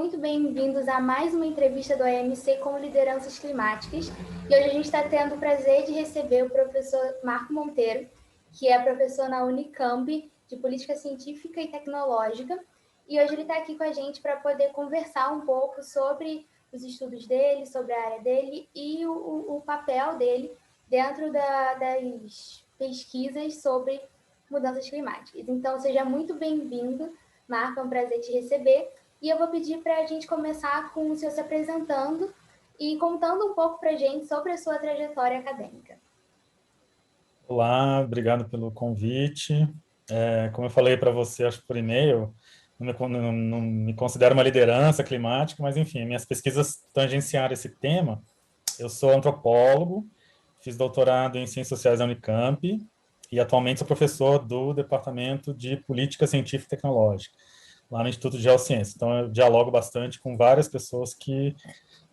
muito bem-vindos a mais uma entrevista do AMC com lideranças climáticas. E hoje a gente está tendo o prazer de receber o professor Marco Monteiro, que é professor na Unicamp de Política Científica e Tecnológica. E hoje ele está aqui com a gente para poder conversar um pouco sobre os estudos dele, sobre a área dele e o papel dele dentro das pesquisas sobre mudanças climáticas. Então, seja muito bem-vindo, Marco, é um prazer te receber. E eu vou pedir para a gente começar com o senhor se apresentando e contando um pouco para a gente sobre a sua trajetória acadêmica. Olá, obrigado pelo convite. Como eu falei para você, acho que por e-mail, não me considero uma liderança climática, mas, enfim, minhas pesquisas tangenciaram esse tema. Eu sou antropólogo, fiz doutorado em Ciências Sociais da Unicamp e atualmente sou professor do Departamento de Política Científica e Tecnológica, lá no Instituto de Geociência. Então, eu dialogo bastante com várias pessoas que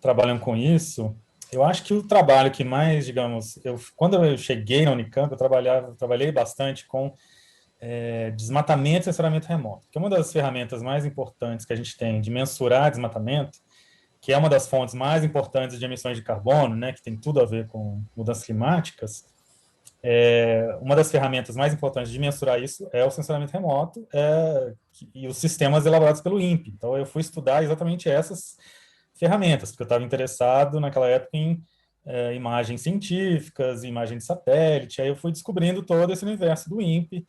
trabalham com isso. Eu acho que o trabalho que mais, digamos, quando eu cheguei na Unicamp, eu trabalhei bastante com desmatamento e sensoramento remoto, que é uma das ferramentas mais importantes que a gente tem de mensurar desmatamento, que é uma das fontes mais importantes de emissões de carbono, né, que tem tudo a ver com mudanças climáticas. Uma das ferramentas mais importantes de mensurar isso é o sensoramento remoto e os sistemas elaborados pelo INPE. Então, eu fui estudar exatamente essas ferramentas, porque eu estava interessado naquela época em imagens científicas, imagem de satélite, aí eu fui descobrindo todo esse universo do INPE,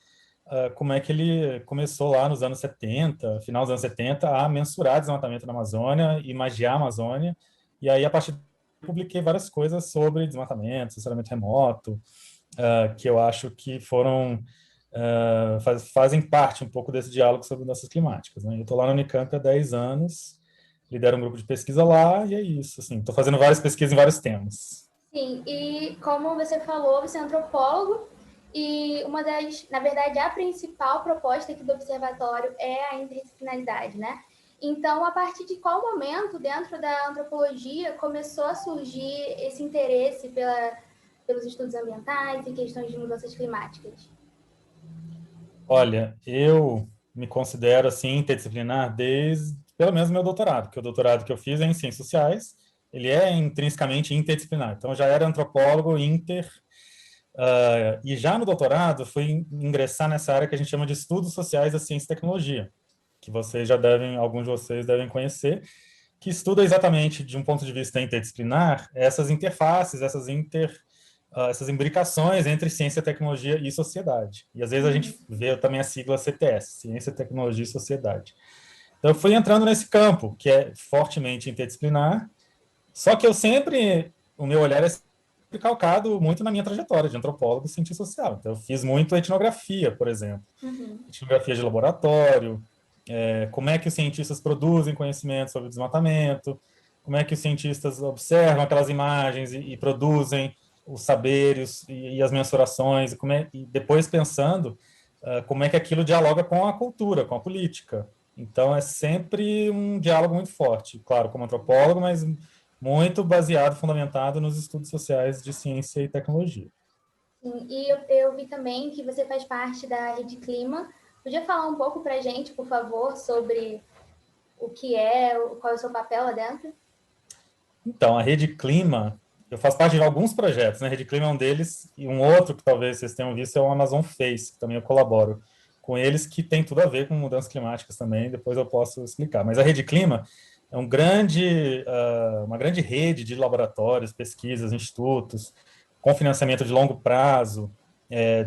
como é que ele começou lá nos anos 70, final dos anos 70, a mensurar desmatamento na Amazônia, imagiar a Amazônia, e aí, a partir daí, eu publiquei várias coisas sobre desmatamento, sensoramento remoto, que eu acho que fazem parte um pouco desse diálogo sobre mudanças climáticas, né? Eu estou lá na Unicamp há 10 anos, lidero um grupo de pesquisa lá, e é isso, assim, estou fazendo várias pesquisas em vários temas. Sim, e como você falou, você é antropólogo, e na verdade, a principal proposta aqui do observatório é a interdisciplinaridade, né? Então, a partir de qual momento, dentro da antropologia, começou a surgir esse interesse pelos estudos ambientais e questões de mudanças climáticas? Olha, eu me considero, assim, interdisciplinar desde, pelo menos, meu doutorado, porque o doutorado que eu fiz é em Ciências Sociais, ele é intrinsecamente interdisciplinar, então eu já era antropólogo e já no doutorado fui ingressar nessa área que a gente chama de estudos sociais da ciência e tecnologia, que alguns de vocês devem conhecer, que estuda exatamente, de um ponto de vista interdisciplinar, essas interfaces, essas imbricações entre ciência, tecnologia e sociedade. E às vezes a gente vê também a sigla CTS, Ciência, Tecnologia e Sociedade. Então eu fui entrando nesse campo, que é fortemente interdisciplinar, só que o meu olhar é calcado muito na minha trajetória de antropólogo e cientista social. Então, eu fiz muito etnografia, por exemplo. Etnografia de laboratório, como é que os cientistas produzem conhecimento sobre desmatamento, como é que os cientistas observam aquelas imagens e produzem os saberes e as mensurações, e depois pensando como é que aquilo dialoga com a cultura, com a política. Então, é sempre um diálogo muito forte, claro, como antropólogo, mas muito baseado, fundamentado nos estudos sociais de ciência e tecnologia. Sim, e eu vi também que você faz parte da Rede Clima. Podia falar um pouco para a gente, por favor, sobre o que é, qual é o seu papel lá dentro? Então, a Rede Clima, eu faço parte de alguns projetos, né? A Rede Clima é um deles, e um outro que talvez vocês tenham visto é o Amazon Face, que também eu colaboro com eles, que tem tudo a ver com mudanças climáticas também, depois eu posso explicar. Mas a Rede Clima é uma grande rede de laboratórios, pesquisas, institutos, com financiamento de longo prazo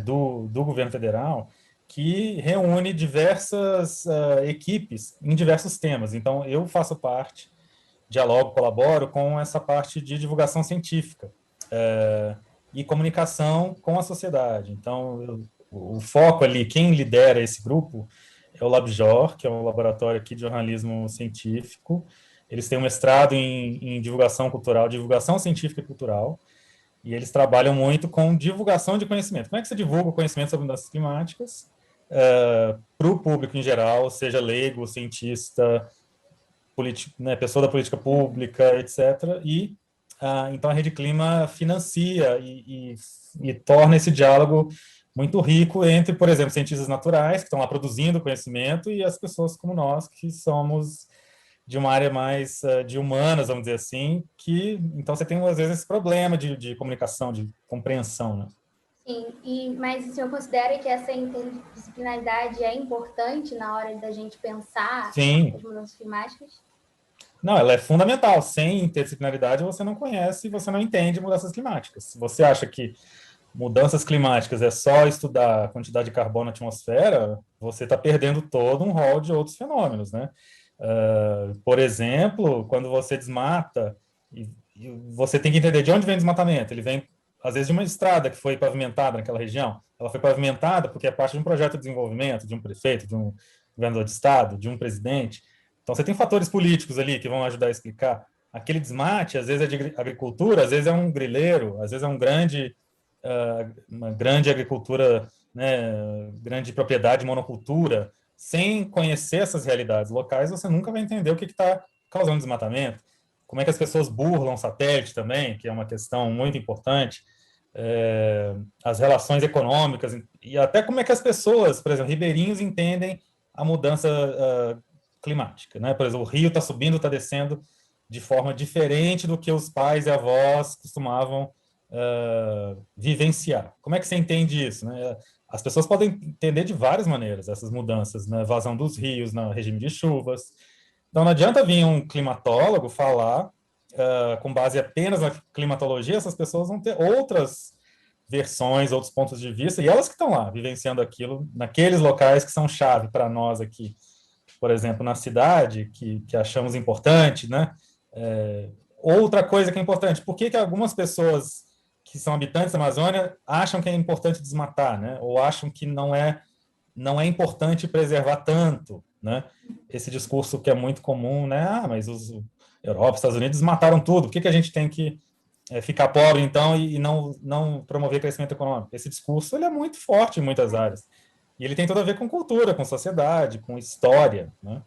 do governo federal, que reúne diversas equipes em diversos temas. Então, eu faço parte, dialogo, colaboro com essa parte de divulgação científica e comunicação com a sociedade. Então, o foco ali, quem lidera esse grupo é o LabJOR, que é um laboratório aqui de jornalismo científico. Eles têm um mestrado em divulgação cultural, divulgação científica e cultural, e eles trabalham muito com divulgação de conhecimento. Como é que você divulga o conhecimento sobre mudanças climáticas para o público em geral, seja leigo, cientista, né, pessoa da política pública, etc. Então a Rede Clima financia e torna esse diálogo muito rico entre, por exemplo, cientistas naturais que estão lá produzindo conhecimento e as pessoas como nós que somos de uma área mais de humanas, vamos dizer assim, que então você tem, às vezes, esse problema de comunicação, de compreensão, né? Sim, mas o senhor considera que essa interdisciplinaridade é importante na hora da gente pensar Sim. as mudanças climáticas? Não, ela é fundamental. Sem interdisciplinaridade, você não conhece e você não entende mudanças climáticas. Se você acha que mudanças climáticas é só estudar a quantidade de carbono na atmosfera, você está perdendo todo um rol de outros fenômenos, né? Por exemplo, quando você desmata, e você tem que entender de onde vem o desmatamento. Ele vem, às vezes, de uma estrada que foi pavimentada naquela região. Ela foi pavimentada porque é parte de um projeto de desenvolvimento, de um prefeito, de um governador de estado, de um presidente. Então, você tem fatores políticos ali que vão ajudar a explicar. Aquele desmate, às vezes é de agricultura, às vezes é um grileiro, às vezes é uma grande agricultura, né, grande propriedade, monocultura. Sem conhecer essas realidades locais, você nunca vai entender o que está causando desmatamento. Como é que as pessoas burlam o satélite também, que é uma questão muito importante. As relações econômicas e até como é que as pessoas, por exemplo, ribeirinhos entendem a mudança climática, né? Por exemplo, o rio está subindo, está descendo de forma diferente do que os pais e avós costumavam vivenciar. Como é que você entende isso, né? As pessoas podem entender de várias maneiras essas mudanças, na vazão dos rios, no regime de chuvas. Então, não adianta vir um climatólogo falar com base apenas na climatologia, essas pessoas vão ter outras versões, outros pontos de vista, e elas que estão lá, vivenciando aquilo, naqueles locais que são chave para nós aqui, por exemplo, na cidade, que achamos importante, né? Outra coisa que é importante, por que algumas pessoas que são habitantes da Amazônia acham que é importante desmatar, né? Ou acham que não é importante preservar tanto, né? Esse discurso que é muito comum, né? Mas os Europa, Estados Unidos mataram tudo. Por que a gente tem que ficar pobre então e não promover crescimento econômico? Esse discurso ele é muito forte em muitas áreas e ele tem tudo a ver com cultura, com sociedade, com história, né?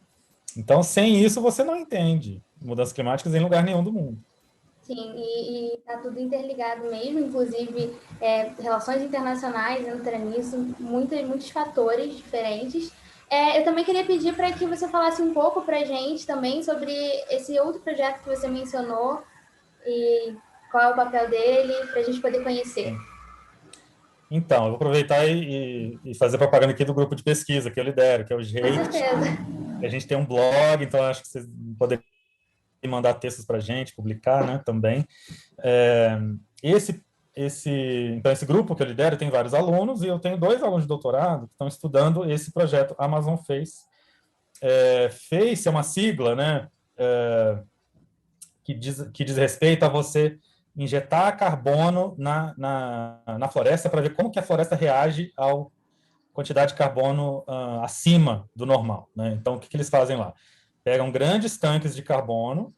Então, sem isso você não entende mudanças climáticas em lugar nenhum do mundo. Sim, e está tudo interligado mesmo, inclusive relações internacionais entra nisso, muitos fatores diferentes. Eu também queria pedir para que você falasse um pouco para a gente também sobre esse outro projeto que você mencionou e qual é o papel dele, para a gente poder conhecer. Sim. Então, eu vou aproveitar e fazer propaganda aqui do grupo de pesquisa que eu lidero, que é o Com GEIT. certeza. A gente tem um blog, então acho que vocês poderiam mandar textos para a gente, publicar, né, também. É, então, esse grupo que eu lidero tem vários alunos, e eu tenho 2 alunos de doutorado que estão estudando esse projeto Amazon Face. Face é uma sigla, né, que diz respeito a você injetar carbono na floresta para ver como que a floresta reage à quantidade de carbono acima do normal, né? Então, o que eles fazem lá? Pegam grandes tanques de carbono,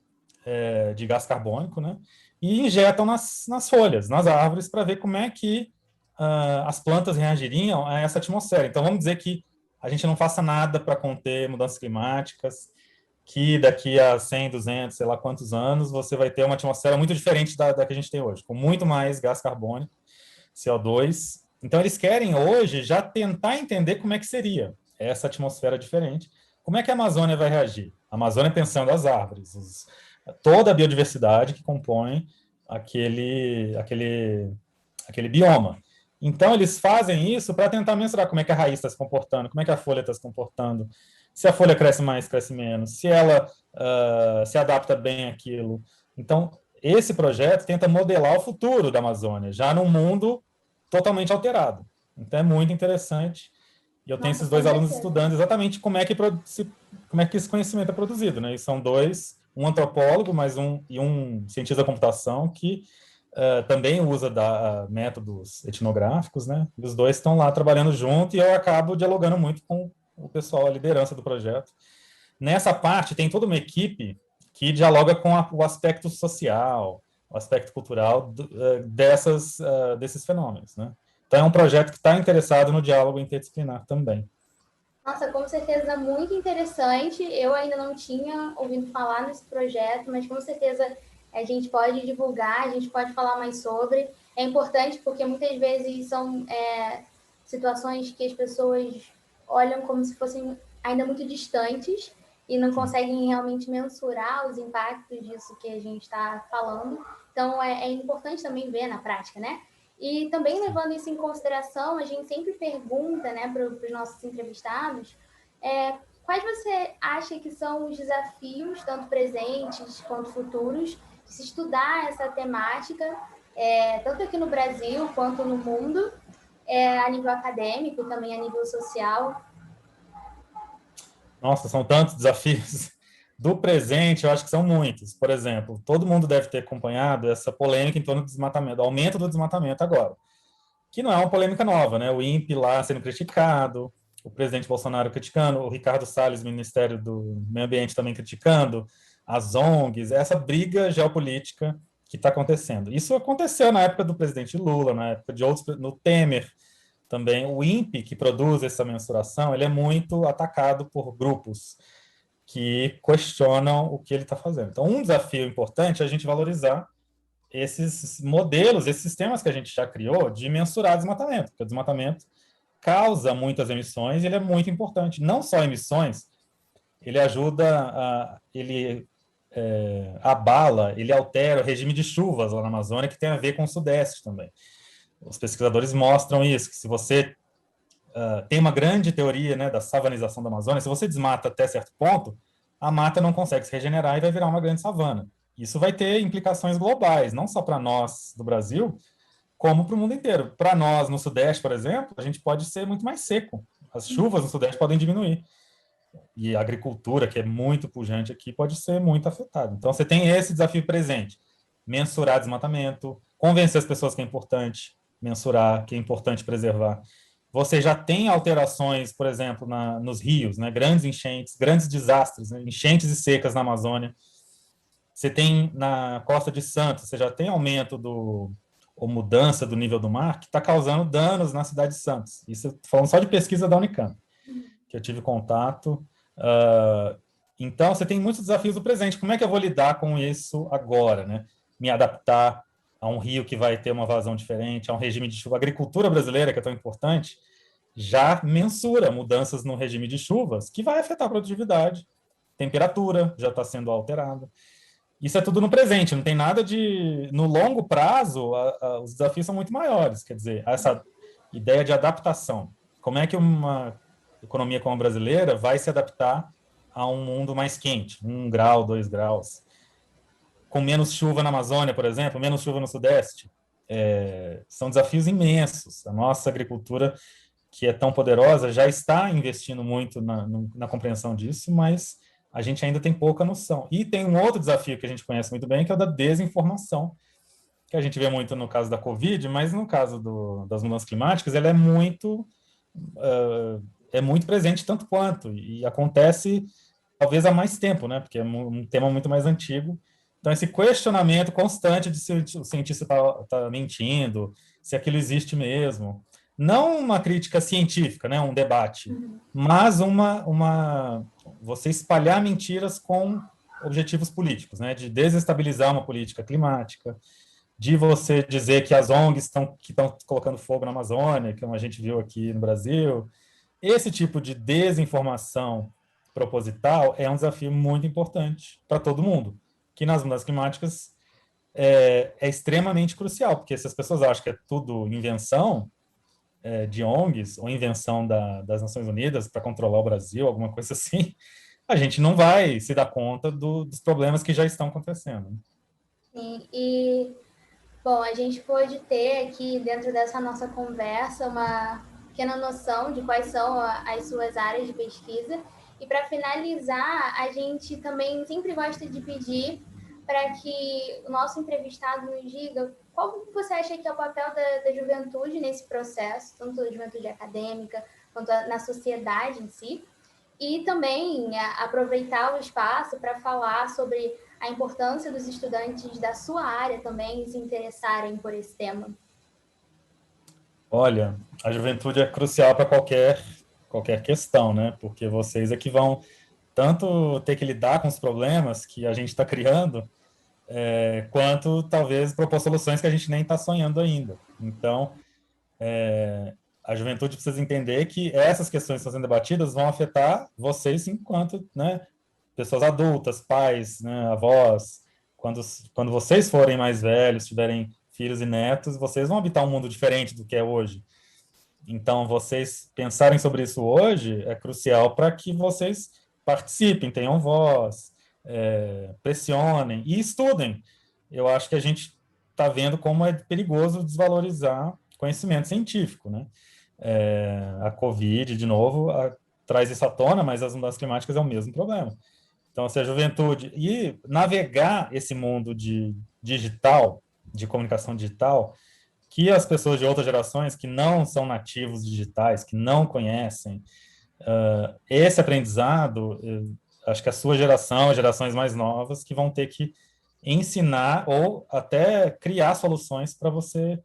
de gás carbônico, né? E injetam nas folhas, nas árvores, para ver como é que as plantas reagiriam a essa atmosfera. Então, vamos dizer que a gente não faça nada para conter mudanças climáticas, que daqui a 100, 200, sei lá quantos anos, você vai ter uma atmosfera muito diferente da que a gente tem hoje, com muito mais gás carbônico, CO2. Então, eles querem hoje já tentar entender como é que seria essa atmosfera diferente. Como é que a Amazônia vai reagir? A Amazônia pensando as árvores, toda a biodiversidade que compõe aquele bioma. Então, eles fazem isso para tentar mensurar como é que a raiz está se comportando, como é que a folha está se comportando, se a folha cresce mais, cresce menos, se ela se adapta bem àquilo. Então, esse projeto tenta modelar o futuro da Amazônia, já num mundo totalmente alterado. Então, é muito interessante. E eu tenho Nossa, esses com 2 alunos certeza. estudando exatamente como é que esse conhecimento é produzido, né? E são 2, um antropólogo, e um cientista da computação que também usa métodos etnográficos, né? E os 2 estão lá trabalhando junto e eu acabo dialogando muito com o pessoal, a liderança do projeto. Nessa parte, tem toda uma equipe que dialoga com o aspecto social, o aspecto cultural desses fenômenos, né? Então, é um projeto que está interessado no diálogo interdisciplinar também. Nossa, com certeza muito interessante. Eu ainda não tinha ouvido falar nesse projeto, mas com certeza a gente pode divulgar, a gente pode falar mais sobre. É importante porque muitas vezes são situações que as pessoas olham como se fossem ainda muito distantes e não conseguem realmente mensurar os impactos disso que a gente está falando. Então, é importante também ver na prática, né? E também levando isso em consideração, a gente sempre pergunta, né, para os nossos entrevistados, quais você acha que são os desafios, tanto presentes quanto futuros, de se estudar essa temática, tanto aqui no Brasil quanto no mundo, a nível acadêmico e também a nível social? Nossa, são tantos desafios. Do presente, eu acho que são muitos. Por exemplo, todo mundo deve ter acompanhado essa polêmica em torno do desmatamento, do aumento do desmatamento agora, que não é uma polêmica nova, né? O INPE lá sendo criticado, o presidente Bolsonaro criticando, o Ricardo Salles, Ministério do Meio Ambiente, também criticando, as ONGs, essa briga geopolítica que está acontecendo. Isso aconteceu na época do presidente Lula, na época de outros, no Temer também. O INPE, que produz essa mensuração, ele é muito atacado por grupos que questionam o que ele está fazendo. Então, um desafio importante é a gente valorizar esses modelos, esses sistemas que a gente já criou de mensurar desmatamento, porque o desmatamento causa muitas emissões e ele é muito importante. Não só emissões, ele ajuda, ele abala, ele altera o regime de chuvas lá na Amazônia, que tem a ver com o Sudeste também. Os pesquisadores mostram isso, que se você tem uma grande teoria, né, da savanização da Amazônia, se você desmata até certo ponto, a mata não consegue se regenerar e vai virar uma grande savana. Isso vai ter implicações globais, não só para nós do Brasil, como para o mundo inteiro. Para nós, no Sudeste, por exemplo, a gente pode ser muito mais seco. As chuvas no Sudeste podem diminuir. E a agricultura, que é muito pujante aqui, pode ser muito afetada. Então, você tem esse desafio presente. Mensurar desmatamento, convencer as pessoas que é importante mensurar, que é importante preservar. Você já tem alterações, por exemplo, nos rios, né? Grandes enchentes, grandes desastres, né? Enchentes e secas na Amazônia. Você tem na Costa de Santos, você já tem aumento ou mudança do nível do mar que está causando danos na cidade de Santos. Isso falando só de pesquisa da Unicamp, que eu tive contato. Então, você tem muitos desafios do presente. Como é que eu vou lidar com isso agora, né? Me adaptar a um rio que vai ter uma vazão diferente, a um regime de chuva. A agricultura brasileira, que é tão importante, já mensura mudanças no regime de chuvas, que vai afetar a produtividade. Temperatura já está sendo alterada. Isso é tudo no presente, não tem nada de... No longo prazo, os desafios são muito maiores. Quer dizer, essa ideia de adaptação. Como é que uma economia como a brasileira vai se adaptar a um mundo mais quente, 1 grau, 2 graus, com menos chuva na Amazônia, por exemplo, menos chuva no Sudeste? São desafios imensos. A nossa agricultura, que é tão poderosa, já está investindo muito na compreensão disso, mas a gente ainda tem pouca noção. E tem um outro desafio que a gente conhece muito bem, que é o da desinformação, que a gente vê muito no caso da Covid, mas no caso das mudanças climáticas, ela é muito presente tanto quanto, e acontece talvez há mais tempo, né? Porque é um tema muito mais antigo. Então, esse questionamento constante de se o cientista está mentindo, se aquilo existe mesmo. Não uma crítica científica, né? Um debate, mas você espalhar mentiras com objetivos políticos, né? De desestabilizar uma política climática, de você dizer que as ONGs estão colocando fogo na Amazônia, como a gente viu aqui no Brasil. Esse tipo de desinformação proposital é um desafio muito importante para todo mundo, que nas mudanças climáticas é extremamente crucial, porque se as pessoas acham que é tudo invenção de ONGs ou invenção das Nações Unidas para controlar o Brasil, alguma coisa assim, a gente não vai se dar conta dos problemas que já estão acontecendo. Sim, bom, a gente pôde ter aqui dentro dessa nossa conversa uma pequena noção de quais são as suas áreas de pesquisa. E para finalizar, a gente também sempre gosta de pedir para que o nosso entrevistado nos diga qual você acha que é o papel da juventude nesse processo, tanto da juventude acadêmica quanto na sociedade em si, e também aproveitar o espaço para falar sobre a importância dos estudantes da sua área também se interessarem por esse tema. Olha, a juventude é crucial para qualquer questão, né? Porque vocês é que vão tanto ter que lidar com os problemas que a gente está criando, quanto talvez propor soluções que a gente nem está sonhando ainda. Então, a juventude precisa entender que essas questões que estão sendo debatidas vão afetar vocês enquanto, né, pessoas adultas, pais, né, avós, quando vocês forem mais velhos, tiverem filhos e netos, vocês vão habitar um mundo diferente do que é hoje. Então, vocês pensarem sobre isso hoje é crucial para que vocês participem, tenham voz, pressionem e estudem. Eu acho que a gente está vendo como é perigoso desvalorizar conhecimento científico, né? A Covid, de novo, traz isso à tona, mas as mudanças climáticas é o mesmo problema. Então, se a juventude... E navegar esse mundo digital, de comunicação digital, que as pessoas de outras gerações que não são nativos digitais, que não conhecem esse aprendizado, acho que a sua geração, as gerações mais novas, que vão ter que ensinar ou até criar soluções para você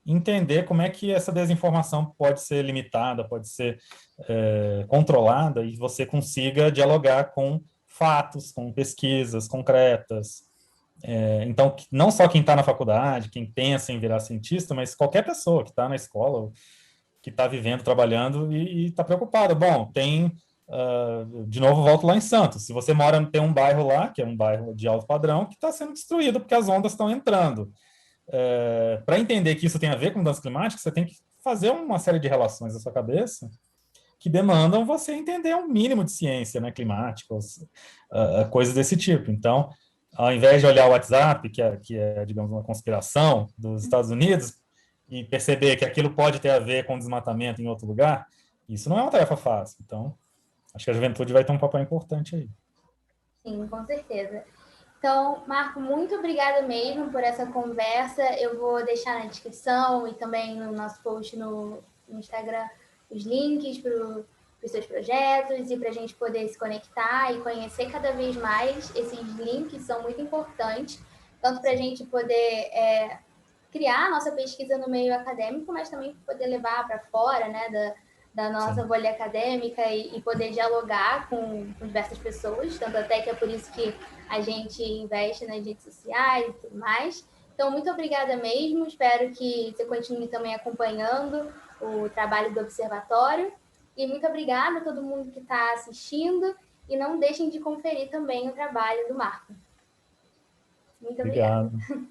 entender como é que essa desinformação pode ser limitada, pode ser controlada e você consiga dialogar com fatos, com pesquisas concretas. Então, não só quem está na faculdade, quem pensa em virar cientista, mas qualquer pessoa que está na escola, que está vivendo, trabalhando e está preocupado. Bom, de novo, volto lá em Santos. Se você tem um bairro lá, que é um bairro de alto padrão, que está sendo destruído porque as ondas estão entrando. Para entender que isso tem a ver com mudança climática, você tem que fazer uma série de relações na sua cabeça que demandam você entender um mínimo de ciência, né, climática, coisas desse tipo. Então, ao invés de olhar o WhatsApp, que é, digamos, uma conspiração dos Estados Unidos, e perceber que aquilo pode ter a ver com desmatamento em outro lugar, isso não é uma tarefa fácil. Então, acho que a juventude vai ter um papel importante aí. Sim, com certeza. Então, Marco, muito obrigada mesmo por essa conversa. Eu vou deixar na descrição e também no nosso post no Instagram os links para os seus projetos e para a gente poder se conectar e conhecer cada vez mais. Esses links são muito importantes, tanto para a gente poder criar a nossa pesquisa no meio acadêmico, mas também poder levar para fora, né, da nossa bolha acadêmica e poder dialogar com diversas pessoas, tanto até que é por isso que a gente investe nas redes sociais e tudo mais. Então, muito obrigada mesmo, espero que você continue também acompanhando o trabalho do Observatório, e muito obrigada a todo mundo que está assistindo, e não deixem de conferir também o trabalho do Marco. Muito obrigada. Obrigado.